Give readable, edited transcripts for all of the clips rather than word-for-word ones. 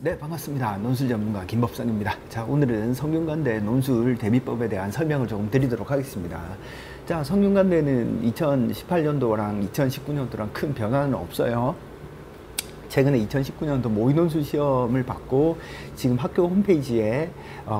네, 반갑습니다. 논술 전문가 김법성입니다. 자, 오늘은 성균관대 논술 대비법에 대한 설명을 조금 드리도록 하겠습니다. 자, 성균관대는 2018년도랑 2019년도랑 큰 변화는 없어요. 최근에 2019년도 모의논술 시험을 받고 지금 학교 홈페이지에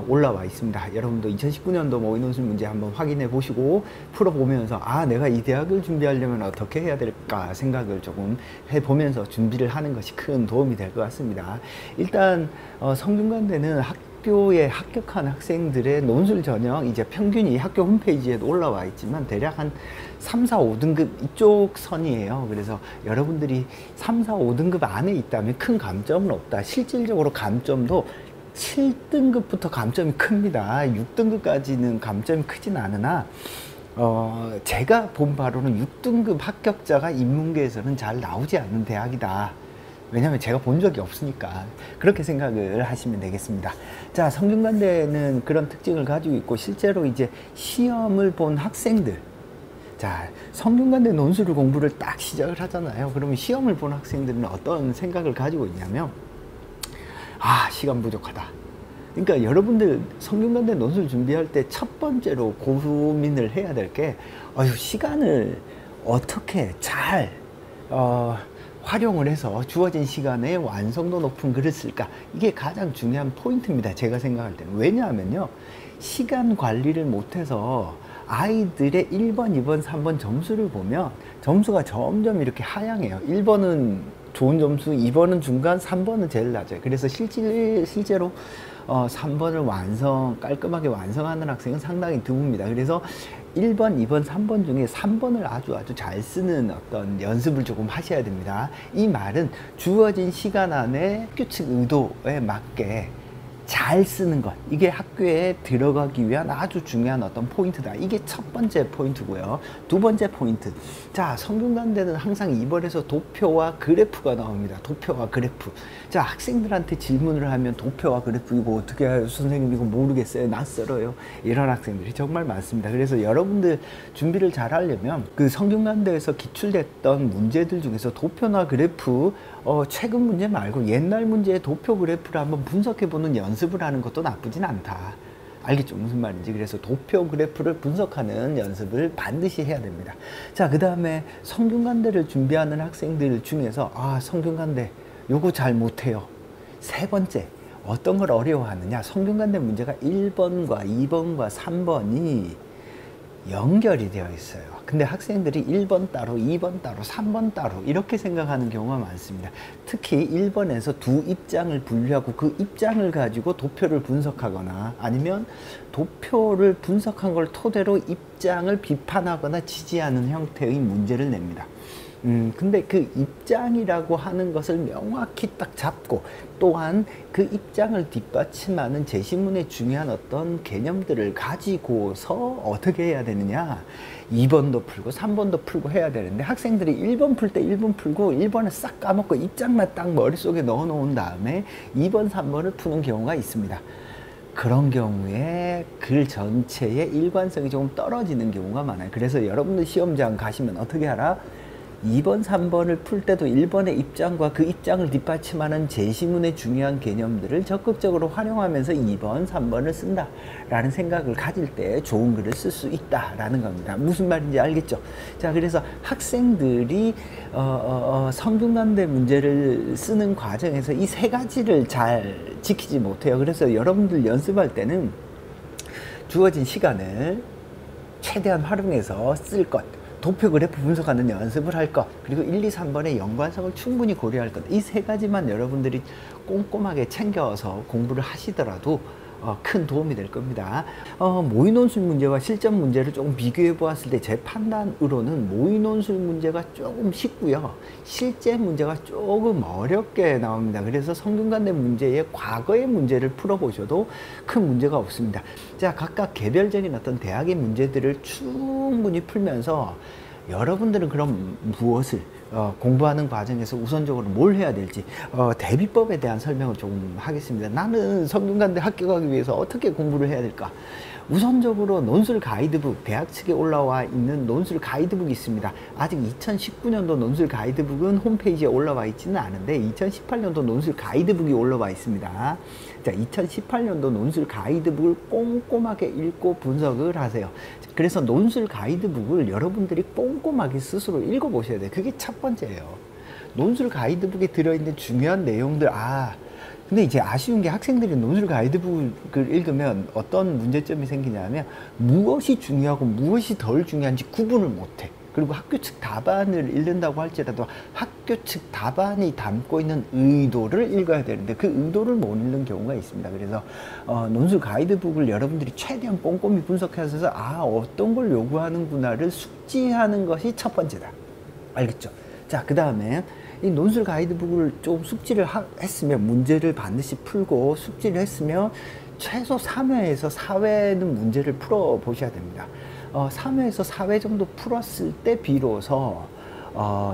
올라와 있습니다. 여러분도 2019년도 모의논술 문제 한번 확인해 보시고 풀어보면서 내가 이 대학을 준비하려면 어떻게 해야 될까 생각을 조금 해보면서 준비를 하는 것이 큰 도움이 될 것 같습니다. 일단 성균관대는 학교에 합격한 학생들의 논술 전형 이제 평균이 학교 홈페이지에도 올라와 있지만 대략 한 3, 4, 5등급 이쪽 선이에요. 그래서 여러분들이 3, 4, 5등급 안에 있다면 큰 감점은 없다. 실질적으로 감점도 7등급부터 감점이 큽니다. 6등급까지는 감점이 크진 않으나 제가 본 바로는 6등급 합격자가 인문계에서는 잘 나오지 않는 대학이다. 왜냐면 제가 본 적이 없으니까 그렇게 생각을 하시면 되겠습니다. 자, 성균관대는 그런 특징을 가지고 있고 실제로 이제 시험을 본 학생들, 자, 성균관대 논술을 공부를 딱 시작을 하잖아요. 그러면 시험을 본 학생들은 어떤 생각을 가지고 있냐면 시간 부족하다. 그러니까 여러분들 성균관대 논술 준비할 때 첫 번째로 고민을 해야 될 게 시간을 어떻게 잘 활용을 해서 주어진 시간에 완성도 높은 글을 쓸까? 이게 가장 중요한 포인트입니다. 제가 생각할 때는. 왜냐하면요, 시간 관리를 못해서 아이들의 1번, 2번, 3번 점수를 보면 점수가 점점 이렇게 하향해요. 1번은 좋은 점수, 2번은 중간, 3번은 제일 낮아요. 그래서 실제로 3번을 깔끔하게 완성하는 학생은 상당히 드뭅니다. 그래서 1번, 2번, 3번 중에 3번을 아주 잘 쓰는 어떤 연습을 조금 하셔야 됩니다. 이 말은 주어진 시간 안에 규칙 의도에 맞게 잘 쓰는 것, 이게 학교에 들어가기 위한 아주 중요한 어떤 포인트다. 이게 첫 번째 포인트고요. 두 번째 포인트, 자, 성균관대는 항상 2번에서 도표와 그래프가 나옵니다. 도표와 그래프. 자, 학생들한테 질문을 하면 도표와 그래프 이거 어떻게 해요? 선생님 이거 모르겠어요, 낯설어요, 이런 학생들이 정말 많습니다. 그래서 여러분들 준비를 잘 하려면 그 성균관대에서 기출됐던 문제들 중에서 도표나 그래프, 최근 문제 말고 옛날 문제의 도표 그래프를 한번 분석해보는 연습을 하는 것도 나쁘진 않다. 알겠죠? 무슨 말인지. 그래서 도표 그래프를 분석하는 연습을 반드시 해야 됩니다. 자, 그 다음에 성균관대를 준비하는 학생들 중에서 성균관대 요거 잘 못해요. 세 번째, 어떤 걸 어려워하느냐? 성균관대 문제가 1번과 2번과 3번이 연결이 되어 있어요. 근데 학생들이 1번 따로, 2번 따로, 3번 따로 이렇게 생각하는 경우가 많습니다. 특히 1번에서 두 입장을 분류하고 그 입장을 가지고 도표를 분석하거나 아니면 도표를 분석한 걸 토대로 입장을 비판하거나 지지하는 형태의 문제를 냅니다. 근데 그 입장이라고 하는 것을 명확히 딱 잡고 또한 그 입장을 뒷받침하는 제시문의 중요한 어떤 개념들을 가지고서 어떻게 해야 되느냐, 2번도 풀고 3번도 풀고 해야 되는데 학생들이 1번 풀 때 1번 풀고 1번을 싹 까먹고 입장만 딱 머릿속에 넣어 놓은 다음에 2번, 3번을 푸는 경우가 있습니다. 그런 경우에 글 전체의 일관성이 조금 떨어지는 경우가 많아요. 그래서 여러분들 시험장 가시면 어떻게 하라? 2번, 3번을 풀 때도 1번의 입장과 그 입장을 뒷받침하는 제시문의 중요한 개념들을 적극적으로 활용하면서 2번, 3번을 쓴다 라는 생각을 가질 때 좋은 글을 쓸 수 있다 라는 겁니다. 무슨 말인지 알겠죠? 자, 그래서 학생들이 성균관대 문제를 쓰는 과정에서 이 세 가지를 잘 지키지 못해요. 그래서 여러분들 연습할 때는 주어진 시간을 최대한 활용해서 쓸 것, 도표 그래프 분석하는 연습을 할 것, 그리고 1, 2, 3번의 연관성을 충분히 고려할 것, 이 세 가지만 여러분들이 꼼꼼하게 챙겨서 공부를 하시더라도 큰 도움이 될 겁니다. 모의논술 문제와 실전 문제를 조금 비교해 보았을 때 제 판단으로는 모의논술 문제가 조금 쉽고요, 실제 문제가 조금 어렵게 나옵니다. 그래서 성균관대 문제의 과거의 문제를 풀어보셔도 큰 문제가 없습니다. 자, 각각 개별적인 어떤 대학의 문제들을 충분히 풀면서 여러분들은 그럼 무엇을 공부하는 과정에서 우선적으로 뭘 해야 될지 대비법에 대한 설명을 조금 하겠습니다. 나는 성균관대 합격하기 위해서 어떻게 공부를 해야 될까? 우선적으로 논술 가이드북, 대학 측에 올라와 있는 논술 가이드북이 있습니다. 아직 2019년도 논술 가이드북은 홈페이지에 올라와 있지는 않은데 2018년도 논술 가이드북이 올라와 있습니다. 자, 2018년도 논술 가이드북을 꼼꼼하게 읽고 분석을 하세요. 그래서 논술 가이드북을 여러분들이 꼼꼼하게 스스로 읽어보셔야 돼요. 그게 첫 번째예요. 논술 가이드북에 들어있는 중요한 내용들, 근데 이제 아쉬운 게 학생들이 논술 가이드북을 읽으면 어떤 문제점이 생기냐면 무엇이 중요하고 무엇이 덜 중요한지 구분을 못해. 그리고 학교 측 답안을 읽는다고 할지라도 학교 측 답안이 담고 있는 의도를 읽어야 되는데 그 의도를 못 읽는 경우가 있습니다. 그래서 논술 가이드북을 여러분들이 최대한 꼼꼼히 분석하셔서 어떤 걸 요구하는구나를 숙지하는 것이 첫 번째다. 알겠죠? 자, 그 다음에 이 논술 가이드북을 좀 숙지를 했으면 문제를 반드시 풀고 숙지를 했으면 최소 3회에서 4회는 문제를 풀어 보셔야 됩니다. 3회에서 4회 정도 풀었을 때 비로소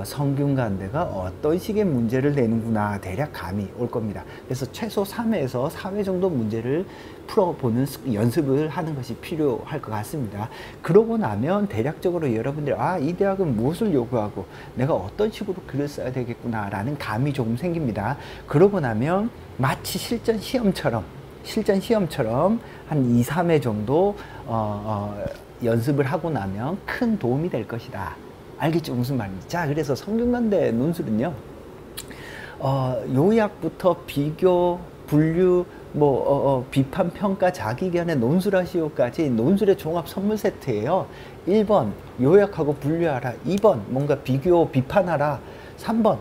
성균관대가 어떤 식의 문제를 내는구나 대략 감이 올 겁니다. 그래서 최소 3회에서 4회 정도 문제를 풀어보는 연습을 하는 것이 필요할 것 같습니다. 그러고 나면 대략적으로 여러분들이 이 대학은 무엇을 요구하고 내가 어떤 식으로 글을 써야 되겠구나 라는 감이 조금 생깁니다. 그러고 나면 마치 실전 시험처럼 한 2, 3회 정도 연습을 하고 나면 큰 도움이 될 것이다. 알겠죠? 무슨 말인지. 자, 그래서 성균관대 논술은요, 요약부터 비교, 분류, 비판, 평가, 자기견의 논술하시오까지 논술의 종합 선물 세트예요. 1번 요약하고 분류하라. 2번 뭔가 비교, 비판하라. 3번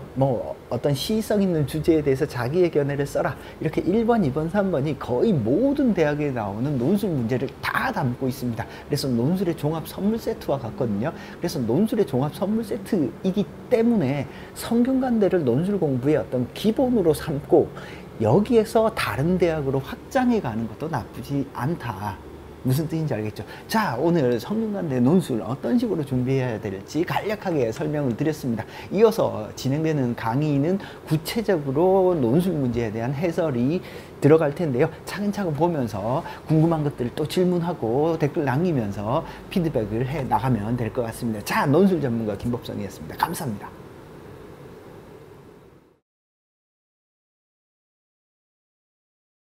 어떤 시의성 있는 주제에 대해서 자기의 견해를 써라. 이렇게 1번, 2번, 3번이 거의 모든 대학에 나오는 논술 문제를 다 담고 있습니다. 그래서 논술의 종합 선물 세트와 같거든요. 그래서 논술의 종합 선물 세트이기 때문에 성균관대를 논술 공부의 어떤 기본으로 삼고 여기에서 다른 대학으로 확장해 가는 것도 나쁘지 않다. 무슨 뜻인지 알겠죠? 자, 오늘 성균관대 논술 어떤 식으로 준비해야 될지 간략하게 설명을 드렸습니다. 이어서 진행되는 강의는 구체적으로 논술 문제에 대한 해설이 들어갈 텐데요. 차근차근 보면서 궁금한 것들 또 질문하고 댓글 남기면서 피드백을 해 나가면 될 것 같습니다. 자, 논술 전문가 김법성이었습니다. 감사합니다.